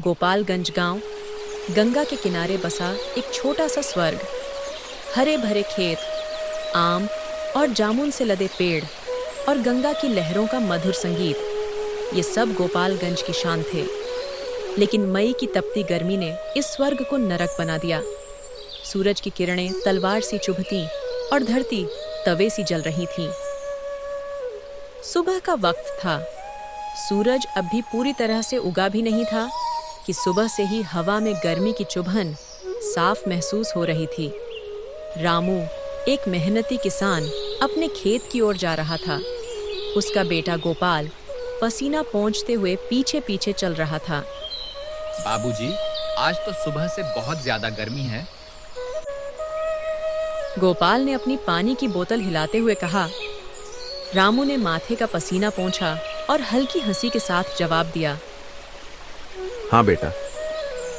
गोपालगंज गांव गंगा के किनारे बसा एक छोटा सा स्वर्ग। हरे भरे खेत, आम और जामुन से लदे पेड़ और गंगा की लहरों का मधुर संगीत, ये सब गोपालगंज की शान थे। लेकिन मई की तपती गर्मी ने इस स्वर्ग को नरक बना दिया। सूरज की किरणें तलवार सी चुभती और धरती तवे सी जल रही थी। सुबह का वक्त था। सूरज अब भी पूरी तरह से उगा भी नहीं था कि सुबह से ही हवा में गर्मी की चुभन साफ महसूस हो रही थी। रामू, एक मेहनती किसान, अपने खेत की ओर जा रहा था। उसका बेटा गोपाल पसीना पोंछते हुए पीछे पीछे चल रहा था। बाबूजी, आज तो सुबह से बहुत ज्यादा गर्मी है। गोपाल ने अपनी पानी की बोतल हिलाते हुए कहा। रामू ने माथे का पसीना पोंछा और हल्की हंसी के साथ जवाब दिया, हाँ बेटा,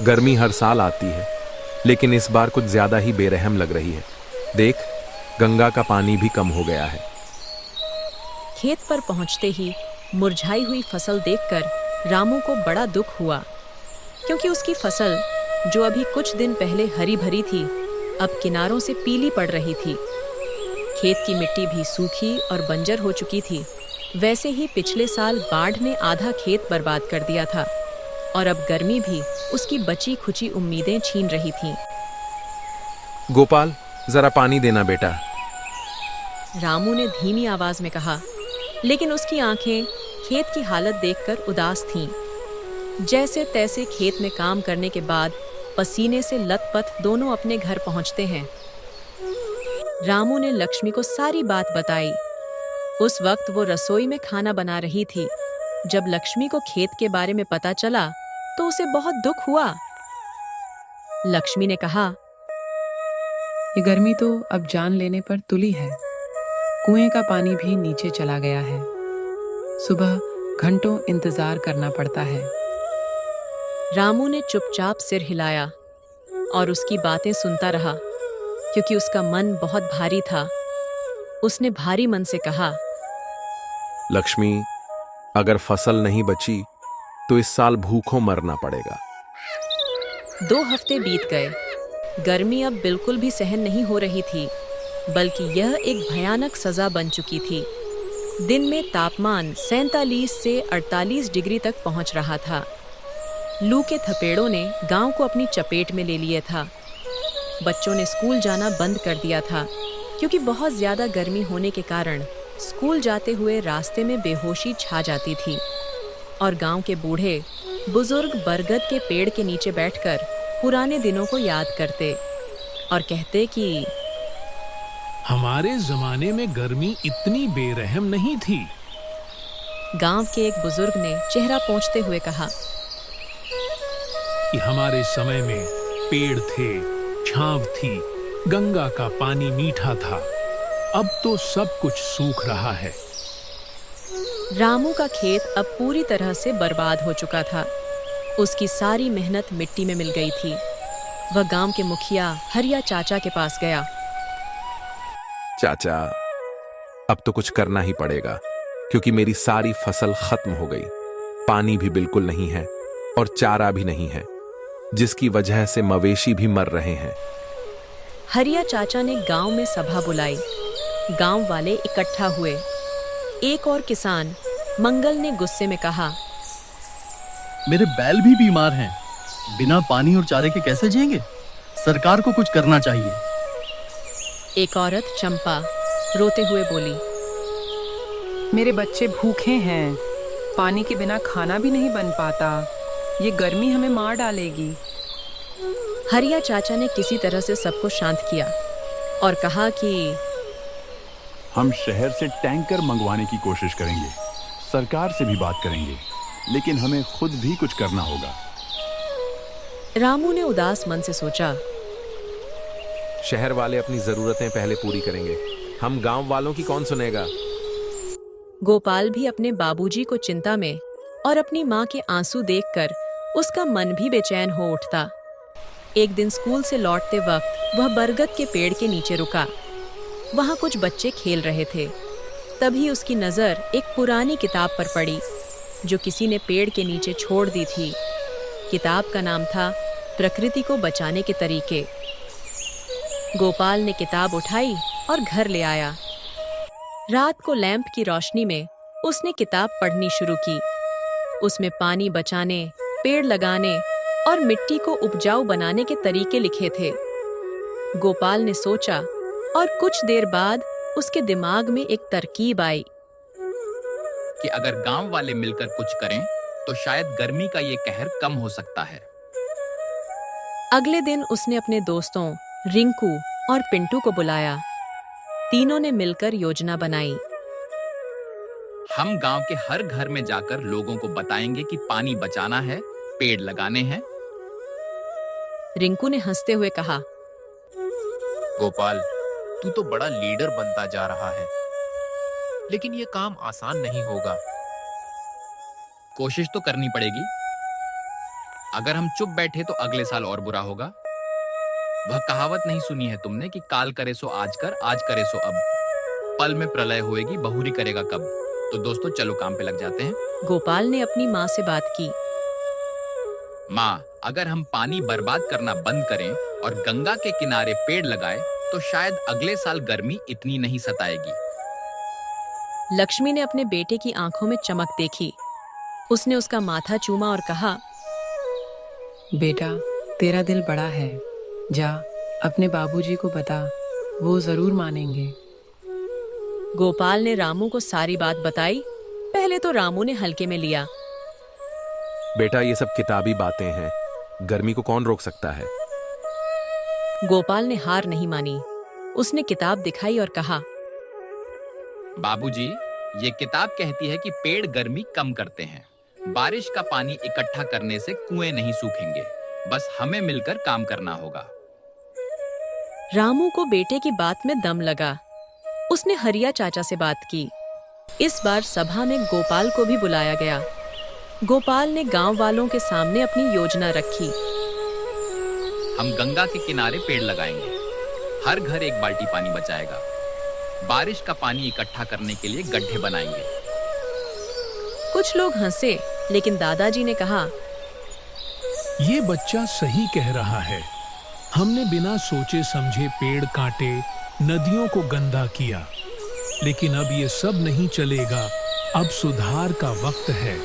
गर्मी हर साल आती है, लेकिन इस बार कुछ ज्यादा ही बेरहम लग रही है। देख, गंगा का पानी भी कम हो गया है। खेत पर पहुंचते ही मुरझाई हुई फसल देखकर रामू को बड़ा दुख हुआ, क्योंकि उसकी फसल, जो अभी कुछ दिन पहले हरी भरी थी, अब किनारों से पीली पड़ रही थी। खेत की मिट्टी भी सूखी और बंजर हो चुकी थी। वैसे ही पिछले साल बाढ़ ने आधा खेत बर्बाद कर दिया था और अब गर्मी भी उसकी बची खुची उम्मीदें छीन रही थी। गोपाल, जरा पानी देना बेटा। रामू ने धीमी आवाज में कहा, लेकिन उसकी आंखें खेत की हालत देखकर उदास थीं। जैसे तैसे खेत में काम करने के बाद पसीने से लथपथ दोनों अपने घर पहुंचते हैं। रामू ने लक्ष्मी को सारी बात बताई। उस वक्त वो रसोई में खाना बना रही थी। जब लक्ष्मी को खेत के बारे में पता चला तो उसे बहुत दुख हुआ। लक्ष्मी ने कहा, ये गर्मी तो अब जान लेने पर तुली है। कुएं का पानी भी नीचे चला गया है। सुबह घंटों इंतजार करना पड़ता है। रामू ने चुपचाप सिर हिलाया और उसकी बातें सुनता रहा, क्योंकि उसका मन बहुत भारी था। उसने भारी मन से कहा, लक्ष्मी, अगर फसल नहीं बची तो इस साल भूखों मरना पड़ेगा। 2 हफ्ते बीत गए। गर्मी अब बिल्कुल भी सहन नहीं हो रही थी, बल्कि यह एक भयानक सजा बन चुकी थी। दिन में तापमान 47 से 48 डिग्री तक पहुंच रहा था। लू के थपेड़ों ने गांव को अपनी चपेट में ले लिया था। बच्चों ने स्कूल जाना बंद कर दिया था, क्योंकि बहुत ज्यादा गर्मी होने के कारण स्कूल जाते हुए रास्ते में बेहोशी छा जाती थी। और गांव के बूढ़े बुजुर्ग बरगद के पेड़ के नीचे बैठकर पुराने दिनों को याद करते और कहते कि हमारे जमाने में गर्मी इतनी बेरहम नहीं थी। गांव के एक बुजुर्ग ने चेहरा पोंछते हुए कहा, कि हमारे समय में पेड़ थे, छांव थी, गंगा का पानी मीठा था। अब तो सब कुछ सूख रहा है। रामू का खेत अब पूरी तरह से बर्बाद हो चुका था। उसकी सारी मेहनत मिट्टी में मिल गई थी। वह गांव के मुखिया हरिया चाचा के पास गया। चाचा, अब तो कुछ करना ही पड़ेगा, क्योंकि मेरी सारी फसल खत्म हो गई। पानी भी बिल्कुल नहीं है और चारा भी नहीं है, जिसकी वजह से मवेशी भी मर रहे हैं। हरिया चाचा ने गांव में सभा बुलाई। गांव वाले इकट्ठा हुए। एक और किसान मंगल ने गुस्से में कहा, मेरे बैल भी बीमार हैं। बिना पानी और चारे के कैसे जिएंगे? सरकार को कुछ करना चाहिए। एक औरत चंपा रोते हुए बोली, मेरे बच्चे भूखे हैं। पानी के बिना खाना भी नहीं बन पाता। ये गर्मी हमें मार डालेगी। हरिया चाचा ने किसी तरह से सबको शांत किया और कहा कि हम शहर से टैंकर मंगवाने की कोशिश करेंगे, सरकार से भी बात करेंगे, लेकिन हमें खुद भी कुछ करना होगा। रामू ने उदास मन से सोचा, शहर वाले अपनी जरूरतें पहले पूरी करेंगे, हम गांव वालों की कौन सुनेगा। गोपाल भी अपने बाबूजी को चिंता में और अपनी माँ के आंसू देखकर उसका मन भी बेचैन हो उठता। एक दिन स्कूल से लौटते वक्त वह बरगद के पेड़ के नीचे रुका। वहाँ कुछ बच्चे खेल रहे थे। तभी उसकी नज़र एक पुरानी किताब पर पड़ी, जो किसी ने पेड़ के नीचे छोड़ दी थी। किताब का नाम था प्रकृति को बचाने के तरीके। गोपाल ने किताब उठाई और घर ले आया। रात को लैंप की रोशनी में उसने किताब पढ़नी शुरू की। उसमें पानी बचाने, पेड़ लगाने और मिट्टी को उपजाऊ बनाने के तरीके लिखे थे। गोपाल ने सोचा और कुछ देर बाद उसके दिमाग में एक तरकीब आई कि अगर गांव वाले मिलकर कुछ करें तो शायद गर्मी का ये कहर कम हो सकता है। अगले दिन उसने अपने दोस्तों रिंकू और पिंटू को बुलाया। तीनों ने मिलकर योजना बनाई। हम गांव के हर घर में जाकर लोगों को बताएंगे कि पानी बचाना है, पेड़ लगाने हैं। रिंकू ने हंसते हुए कहा, गोपाल, तू तो बड़ा लीडर बनता जा रहा है, लेकिन ये काम आसान नहीं होगा। कोशिश तो करनी पड़ेगी। अगर हम चुप बैठे तो अगले साल और बुरा होगा। वह कहावत नहीं सुनी है तुमने कि काल करे सो आज कर, आज करे सो अब। पल में प्रलय होएगी, बहुरी करेगा कब। तो दोस्तों चलो काम पे लग जाते हैं। गोपाल ने अपनी माँ से बात की। माँ, अगर हम पानी बर्बाद करना बंद करें और गंगा के किनारे पेड़ लगाए तो शायद अगले साल गर्मी इतनी नहीं सताएगी। लक्ष्मी ने अपने बेटे की आंखों में चमक देखी। उसने उसका माथा चूमा और कहा, बेटा, तेरा दिल बड़ा है। जा, अपने बाबूजी को बता, वो जरूर मानेंगे। गोपाल ने रामू को सारी बात बताई। पहले तो रामू ने हल्के में लिया। बेटा, ये सब किताबी बातें हैं, गर्मी को कौन रोक सकता है। गोपाल ने हार नहीं मानी। उसने किताब दिखाई और कहा, बाबूजी, ये किताब कहती है कि पेड़ गर्मी कम करते हैं। बारिश का पानी इकट्ठा करने से कुएं नहीं सूखेंगे। बस हमें मिलकर काम करना होगा। रामू को बेटे की बात में दम लगा। उसने हरिया चाचा से बात की। इस बार सभा में गोपाल को भी बुलाया गया। गोपाल ने गांव वालों के सामने अपनी योजना रखी। हम गंगा के किनारे पेड़ लगाएंगे। हर घर एक बाल्टी पानी बचाएगा। बारिश का पानी इकट्ठा करने के लिए गड्ढे बनाएंगे। कुछ लोग हंसे, लेकिन दादाजी ने कहा, ये बच्चा सही कह रहा है। हमने बिना सोचे समझे पेड़ काटे, नदियों को गंदा किया, लेकिन अब ये सब नहीं चलेगा। अब सुधार का वक्त है।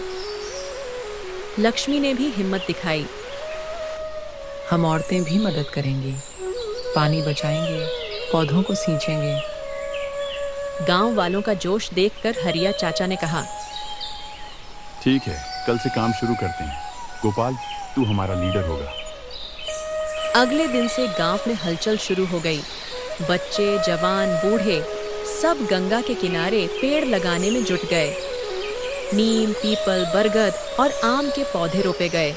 लक्ष्मी ने भी हिम्मत दिखाई। हम औरतें भी मदद करेंगी, पानी बचाएंगे, पौधों को सींचेंगे। गांव वालों का जोश देखकर हरिया चाचा ने कहा, ठीक है, कल से काम शुरू करते हैं। गोपाल, तू हमारा लीडर होगा। अगले दिन से गांव में हलचल शुरू हो गई। बच्चे, जवान, बूढ़े सब गंगा के किनारे पेड़ लगाने में जुट गए। नीम, पीपल, बरगद और आम के पौधे रोपे गए।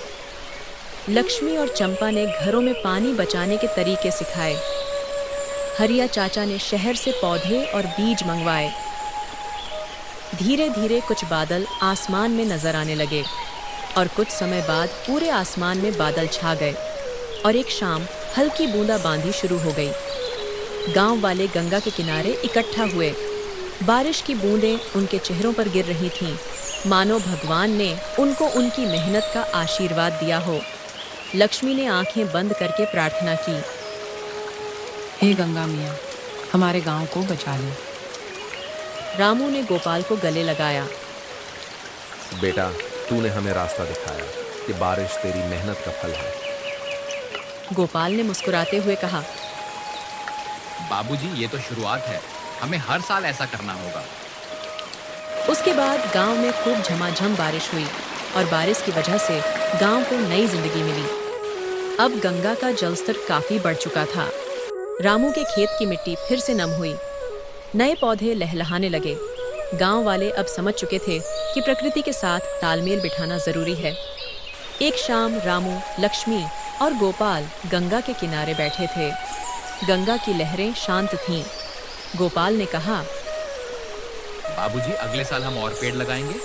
लक्ष्मी और चंपा ने घरों में पानी बचाने के तरीके सिखाए। हरिया चाचा ने शहर से पौधे और बीज मंगवाए। धीरे धीरे कुछ बादल आसमान में नजर आने लगे और कुछ समय बाद पूरे आसमान में बादल छा गए और एक शाम हल्की बूंदाबांदी शुरू हो गई। गांव वाले गंगा के किनारे इकट्ठा हुए। बारिश की बूंदें उनके चेहरों पर गिर रही थीं, मानो भगवान ने उनको उनकी मेहनत का आशीर्वाद दिया हो। लक्ष्मी ने आंखें बंद करके प्रार्थना की, हे गंगा मियाँ, हमारे गांव को बचा ले। रामू ने गोपाल को गले लगाया। बेटा, तूने हमें रास्ता दिखाया कि बारिश तेरी मेहनत का फल है। गोपाल ने मुस्कुराते हुए कहा, बाबूजी, ये तो शुरुआत है। हमें हर साल ऐसा करना होगा। उसके बाद गांव में खूब झमाझम बारिश हुई और बारिश की वजह से गांव को नई जिंदगी मिली। अब गंगा का जलस्तर काफी बढ़ चुका था। रामू के खेत की मिट्टी फिर से नम हुई। नए पौधे लहलहाने लगे। गांव वाले अब समझ चुके थे कि प्रकृति के साथ तालमेल बिठाना जरूरी है। एक शाम रामू, लक्ष्मी और गोपाल गंगा के किनारे बैठे थे। गंगा की लहरें शांत थीं। गोपाल ने कहा, बाबूजी, अगले साल हम और पेड़ लगाएंगे।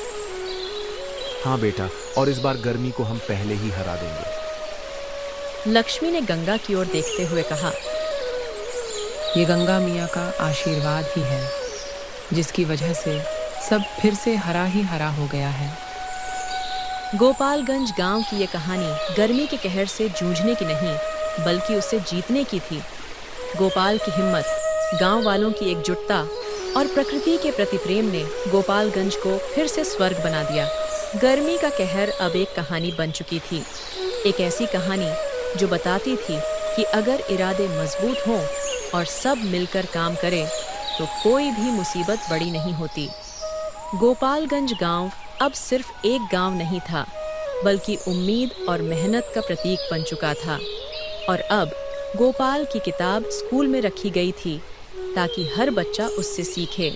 हाँ बेटा, और इस बार गर्मी को हम पहले ही हरा देंगे। लक्ष्मी ने गंगा की ओर देखते हुए कहा, ये गंगा मियाँ का आशीर्वाद ही है, जिसकी वजह से सब फिर से हरा ही हरा हो गया है। गोपालगंज गांव की ये कहानी गर्मी के कहर से जूझने की नहीं, बल्कि उससे जीतने की थी। गोपाल की हिम्मत, गांव वालों की एकजुटता और प्रकृति के प्रति प्रेम ने गोपालगंज को फिर से स्वर्ग बना दिया। गर्मी का कहर अब एक कहानी बन चुकी थी, एक ऐसी कहानी जो बताती थी कि अगर इरादे मजबूत हों और सब मिलकर काम करें तो कोई भी मुसीबत बड़ी नहीं होती। गोपालगंज गांव अब सिर्फ एक गांव नहीं था, बल्कि उम्मीद और मेहनत का प्रतीक बन चुका था। और अब गोपाल की किताब स्कूल में रखी गई थी ताकि हर बच्चा उससे सीखे।